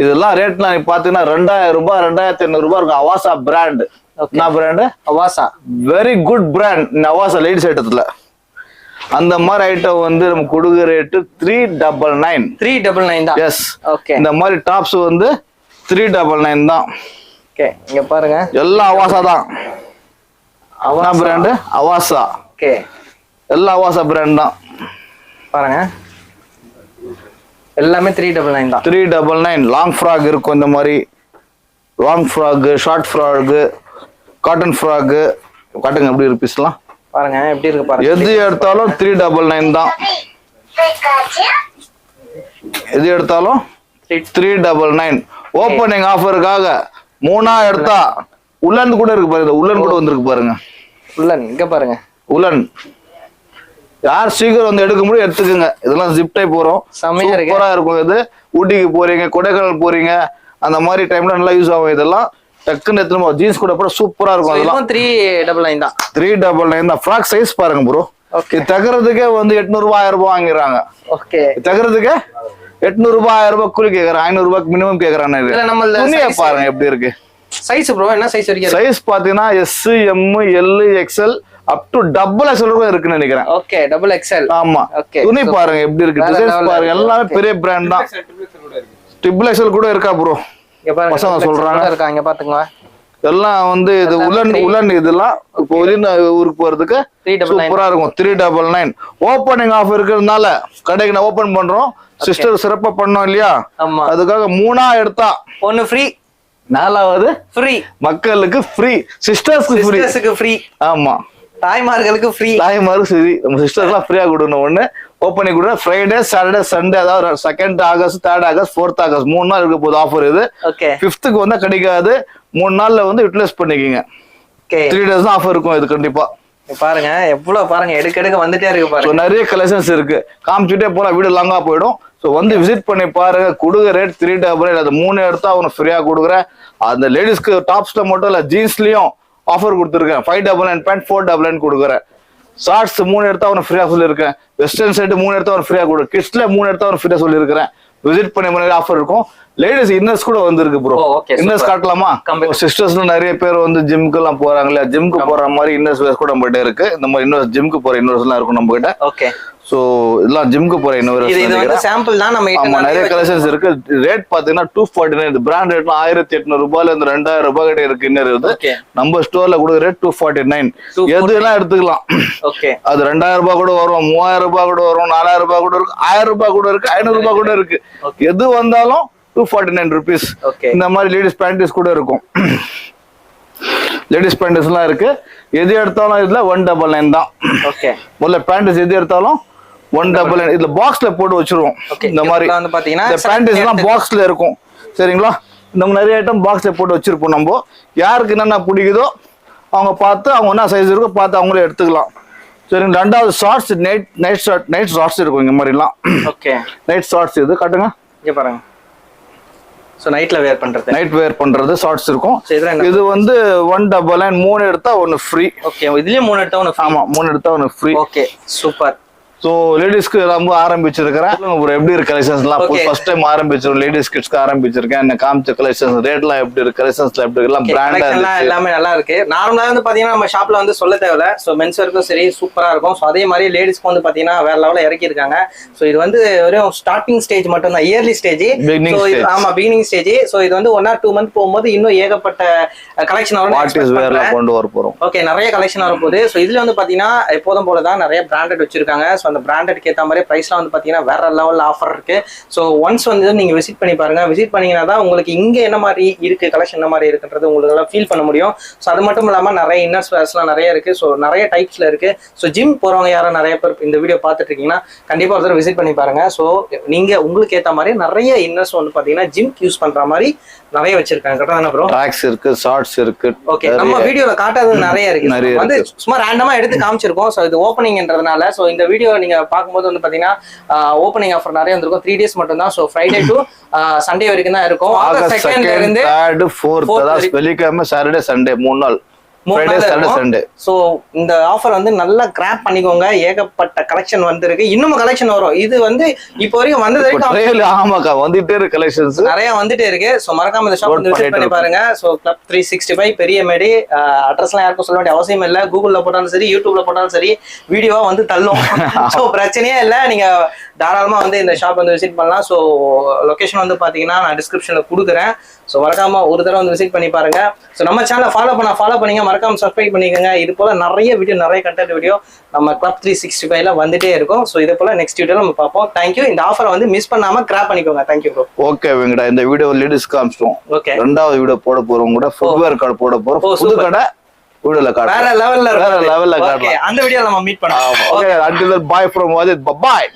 இதெல்லாம் ரேட்லாம் நீ பாத்தீங்கன்னா 2000 ரூபாய் 2500 ரூபாய் இருக்கும். அவாசா பிராண்ட். என்ன brand? Avaasa. Very good brand. Avaasa ladies ஐட்டத்துல அந்த மாதிரி ஐட்டம் வந்து நம்ம கொடுக்குற ரேட்டு 399. 399 தான். S okay. இந்த மாதிரி டாப்ஸ் வந்து 399 தான். ஓகே இங்க பாருங்க எல்லாம் அவாசா தான். அவாசா பிராண்ட். அவாசா. ஓகே எல்லாம் அவாசா பிராண்ட் தான். பாருங்க எல்லாமே 399 தான். 399. லாங் ஃப்ராக் இருக்கும். இந்த மாதிரி long frock, short frock, cotton frock காட்டுங்க எப்படி இருக்கு பீஸ்லாம் பாருங்க எப்படி இருக்கு பாருங்க. எது எடுத்தாலும் 399 தான். எது எடுத்தாலும் 399. ஓப்பனிங் ஆஃபருக்காக 3 எடுத்தா உலன் கூட இருக்கு பாருங்க. உலன் கூட வந்திருக்கு பாருங்க. உலன் இங்க பாருங்க. உலன் யார் சீக்கிரம் வந்து எடுக்க முடியும் எடுத்துக்கோங்க. இதெல்லாம் ஜிப் டைப் வரும். சூப்பரா இருக்கும். இது ஊட்டிக்கு போறீங்க, கொடைக்கானல் போறீங்க, அந்த மாதிரி டைம்ல நல்லா யூஸ் ஆகும். இதெல்லாம் டக்குன்னு எடுத்துமா ஜீன்ஸ் கூட போட சூப்பரா இருக்கும். அதெல்லாம் 399 தான். 399 தான். ஃப்ராக் சைஸ் பாருங்க ப்ரோ. இது தகறதுக்கே வந்து 800 ரூபாய் 1000 ரூபாய் வாங்கிடுறாங்க. ஓகே தகறதுக்கு 800 ரூபாய் 1000 ரூபாய் கூலி கேக்குறாங்க. 500 ரூபாய்க்கு மினிமம் கேக்குறாங்க. துணியை பாருங்க எப்படி இருக்கு. சைஸ் ப்ரோ என்ன சைஸ் வரைக்கும்? சைஸ் பாத்தீங்கன்னா S, M, L, XL up to XXL கூட இருக்குன்னு நினைக்கிறேன். Okay XXL. ஆமா துணி பாருங்க எப்படி இருக்கு. டிசைன்ஸ் பாருங்க எல்லாமே பெரிய பிராண்ட் தான். XXL கூட இருக்கா ப்ரோ. பசங்க சொல்றாங்க இருக்காங்க பாத்துங்க. எல்லாம் வந்து இது உலன் இதெல்லாம் இப்போ ஊருக்கு போறதுக்கு சூப்பரா இருக்கும். 399. ஓப்பனிங் ஆஃபர் இருக்கிறதுனால கடைக்கு நான் ஓபன் பண்றோம். சிஸ்டர் சிறப்பா பண்ணோம் இல்லையா, அதுக்காக 3 எடுத்தா 1 ஃப்ரீ, 4வது ஃப்ரீ. மக்களுக்கு ஃப்ரீ, சிஸ்டர்ஸ்க்கு ஃப்ரீ. ஆமா தாய்மார்களுக்கு ஃப்ரீ. தாய்மாருக்கு ஃப்ரீ. நம்ம சிஸ்டர்ஸ்லாம் ஃப்ரீயா கொடுக்கணும். ஒண்ணு ஓப்பனிங் கூட ஃப்ரைடே, சாட்டர்டே, சண்டே, அதாவது 2 ஆகஸ்ட், 3 ஆகஸ்ட், 4 ஆகஸ்ட் 3 நாள் இருக்க போது ஆஃபர் இது. 5th வந்தா கிடைக்காது. 3 நாள்ல வந்து யூட்டிலைஸ் பண்ணிக்கீங்க. 3 days தான் ஆஃபர் இருக்கும் இது கண்டிப்பா. பாருங்க எவ்வளவு பாருங்க எடுக்க வந்துட்டே இருக்கு பாருங்க. நிறைய கலெக்ஷன்ஸ் இருக்கு. காமிச்சுட்டே போனா வீடு லாங்கா போயிடும். ஸோ வந்து விசிட் பண்ணி பாருங்க. கொடுக்குற ரேட் 399. அது 3 எடுத்தா அவனுக்கு ஃப்ரீயா கொடுக்குறேன். அந்த லேடிஸ்க்கு டாப்ஸ்ல மட்டும் இல்ல ஜீன்ஸ்லயும் ஆஃபர் கொடுத்துருக்கேன். 599 பேண்ட் 499 கொடுக்குறேன். ஷார்ட்ஸ் 3 எடுத்தா அவனை ஃப்ரீயா சொல்லியிருக்கேன். வெஸ்டர்ன் சைடு 3 எடுத்தா அவன் ஃப்ரீயா கொடு. கிட்ஸ்ல 3 எடுத்தா அவன் ஃப்ரீயா சொல்லியிருக்கிறேன். விசிட் பண்ணி ஆஃபர் இருக்கும். லேடிஸ் இன்னர்ஸ் கூட வந்திருக்கு ப்ரோ. okay, இன்னர்ஸ் காட்டலாமா? சிஸ்டர்ஸ்ல நிறைய பேர் வந்து ஜிம்க்கு எல்லாம் போறாங்க இல்லையா, ஜிம்க்கு போற மாதிரி இன்னர்ஸ் வேர் கூட நம்ம கிட்ட இருக்கு. இந்த மாதிரி இன்னர்ஸ் ஜிம்க்கு போற இன்னர்ஸ் எல்லாம் இருக்கும் நம்ம கிட்ட. ஓகே. சோ இதெல்லாம் ஜிம்க்கு போற இன்னர்ஸ் சாம்பிள் தான் நம்ம ஆமா நிறைய கலெக்ஷன்ஸ் இருக்கு. ரேட் பாத்தீங்கன்னா 249. பிராண்ட் ரேட்ல 1500 ரூபாயில இருந்து 2000 ரூபாய் கிட்ட இருக்கு இன்னர் இது. நம்ம ஸ்டோர்ல கொடுக்குற ரேட் 249. எதுலாம் எடுத்துக்கலாம். ஓகே. அது 2000 ரூபாய் கூட வரும், 3000 ரூபாய் கூட வரும், 4000 ரூபாய் கூட இருக்கு, 1000 ரூபாய் கூட இருக்கு, 500 ரூபாய் கூட இருக்கு. எது வந்தாலும் 249 rupees. இந்த மாதிரி லேடிஸ் பேண்டிஸ் கூட இருக்கும். லேடிஸ் பேண்டிஸ் எல்லாம் இருக்கு. எது எடுத்தாலும் இதுல 199 தான். ஓகே. முதல்ல பேண்டிஸ் எது எடுத்தாலும் 199. இதுல பாக்ஸ்ல போட்டு வச்சிருவோம். இந்த மாதிரி வந்து பாத்தீங்கன்னா இந்த பேண்டிஸ் எல்லாம் பாக்ஸ்ல இருக்கும். சரிங்களா? இந்த நிறைய ஐட்டம் பாக்ஸ்ல போட்டு வச்சிருப்போம். நம்ம யாருக்கு என்னென்ன பிடிக்குதோ அவங்க பார்த்து அவங்க என்ன சைஸ் இருக்கோ பார்த்து அவங்களே எடுத்துக்கலாம். சரிங்க. ரெண்டாவது ஷார்ட்ஸ், நைட் ஷார்ட்ஸ் இருக்கும் இந்த மாதிரி எல்லாம். ஓகே. நைட் ஷார்ட்ஸ் இது காட்டுங்க. இங்க பாருங்க. சோ நைட்ல வேர் பண்றது, நைட் வேர் பண்றது ஷார்ட்ஸ் இருக்கும். இது வந்து 199. 3 எடுத்தா 1 ஃப்ரீ. ஓகே. இதுலயே 3 எடுத்தா 1 ஆமா 3 எடுத்தா 1 ஃப்ரீ. Okay super. சோ லேடிஸ்க்கு ரொம்ப ஆரம்பிச்சிருக்கிறேன். ஒரு எப்படி இருக்கு கலெக்ஷன்ஸ் எல்லாம் ஃபர்ஸ்ட் டைம் ஆரம்பிச்சிருக்கோம். லேடிஸ் கிட்ஸ்க்கு ஆரம்பிச்சிருக்கேன். என்ன காமிச்ச கலெக்ஷன்ஸ் ரேட்லாம் எப்படி இருக்கு, கலெக்ஷன்ஸ்ல எப்படி எல்லாம் பிராண்டா இருக்கு, எல்லாமே நல்லா இருக்கு. நார்மலா வந்து பாத்தீங்கன்னா நம்ம ஷாப்ல வந்து சொல்ல தேவையில்ல. சோ மென்ஸ் வரைக்கும் சரி சூப்பரா இருக்கும். சோ அதே மாதிரி லேடிஸ்க்கு வந்து பாத்தீங்கன்னா வேற லெவல்ல இறக்கி இருக்காங்க. சோ இது வந்து வெறும் ஸ்டார்டிங் ஸ்டேஜ் மட்டும் தான், இயர்லி ஸ்டேஜ். ஆமா பிகினிங் ஸ்டேஜ். சோ இது வந்து 1 or 2 months போகும்போது இன்னும் ஏகப்பட்ட கலெக்ஷன் வரும். கொண்டு வர போறோம். ஓகே. நிறைய கலெக்ஷன் வர போகுது. சோ இதுல வந்து பாத்தீங்கன்னா எப்போதும் போலதான் நிறைய பிராண்டட் வச்சிருக்காங்க. சோ அந்த பிராண்டட்க்கு ஏத்த மாதிரி பிரைஸ்லாம் வந்து பாத்தீங்கன்னா வேற லெவல்ல ஆஃபர் இருக்கு. சோ ஒன்ஸ் வந்து நீங்க விசிட் பண்ணி பாருங்க. விசிட் பண்ணீங்கன்னா தான் உங்களுக்கு இங்க என்ன மாதிரி இருக்கு, கலெக்ஷன் என்ன மாதிரி இருக்குன்றது உங்களுக்கு எல்லாம் ஃபீல் பண்ண முடியும். சோ அது மட்டும் இல்லாம நிறைய இன்னர்ஸ் வேர்ஸ்லாம் நிறைய இருக்கு. சோ நிறைய டைப்ஸ்ல இருக்கு. சோ ஜிம் போறவங்க யாரும் நிறைய பேர் இந்த வீடியோ பார்த்துட்டு இருக்கீங்கன்னா கண்டிப்பா ஒரு தடவை விசிட் பண்ணி பாருங்க. சோ நீங்க உங்களுக்கு ஏத்த மாதிரி நிறைய இன்னர்ஸ் வந்து பாத்தீங்கன்னா ஜிம் யூஸ் பண்ற மாதிரி நிறைய வச்சிருக்காங்க. கரெக்டா தானே ப்ரோ? ட்ராக்ஸ் இருக்கு, ஷார்ட்ஸ் இருக்கு. ஓகே. நம்ம வீடியோல காட்டாதது நிறைய இருக்கு. வந்து சும்மா ரேண்டமா எடுத்து காமிச்சிருக்கோம். சோ இது ஓப்பனிங்ன்றதுனால சோ இந்த வீடியோ நீங்க பாக்கும்போது வந்து பாத்தீங்கன்னா ஓப்பனிங் ஆஃபர் நிறைய வந்திருக்கும். 3 days மட்டும் தான். சோ ஃப்ரைடே டு சண்டே வரைக்கும் தான் இருக்கும். ஆகஸ்ட் 2nd ல இருந்து 3rd 4th அதாவது வெள்ளிக்கிழமை, சாட்டர்டே, சண்டே 3 நாள். சோ இந்த ஆஃபர் வந்து நல்லா கிராப் பண்ணிக்கோங்க. ஏகப்பட்ட கலெக்ஷன் வந்திருக்கு. இன்னும் கலெக்ஷன் வரும். இது வந்து இப்போ வரைக்கும் வந்தது ஆமாக்கா வந்துட்டே இருக்கு, கலெக்ஷன்ஸ் நிறைய வந்துட்டே இருக்கு. சோ மறக்காம இந்த ஷாப் வந்து விசிட் பண்ணி பாருங்க. So club 365 Periyamedu. அட்ரஸ்லாம் யாருக்கும் சொல்ல வேண்டிய அவசியம் இல்ல. கூகுள்ல போட்டாலும் சரி, யூடியூப்ல போட்டாலும் சரி, வீடியோவா வந்து தள்ளும். சோ பிரச்சனையே இல்ல. நீங்க தாராளமா வந்து இந்த ஷாப் வந்து விசிட் பண்ணலாம். சோ லொகேஷன் வந்து பாத்தீங்கன்னா நான் டிஸ்கிரிப்ஷன்ல கொடுக்குறேன். சோ மறக்காம ஒரு தடவை வந்து விசிட் பண்ணி பாருங்க. சோ நம்ம சேனலை ஃபாலோ பண்ணீங்க, மறக்காம சப்ஸ்கிரைப் பண்ணிக்கோங்க. இது போல நிறைய வீடியோ, நிறைய கண்டென்ட் வீடியோ நம்ம கிளப் 365ல வந்துட்டே இருக்கும். சோ இதே போல நெக்ஸ்ட் வீடியோல நம்ம பார்ப்போம். தேங்க்யூ. இந்த ஆஃபரை வந்து மிஸ் பண்ணாம கிராப் பண்ணிக்கோங்க. Thank you bro. ஓகே வெங்கடா, இந்த வீடியோ லேடிஸ் காமிச்சிட்டோம். ஓகே. ரெண்டாவது வீடியோ போட போறோம் கூட ஃபுட்வேர் கார்டு போட போறோம். புது கடை வீடியோல காட்டு. வேற லெவல்ல காட்டலாம். அந்த வீடியோல நம்ம மீட் பண்ணலாம். Okay. until then bye from Wajid. Bye.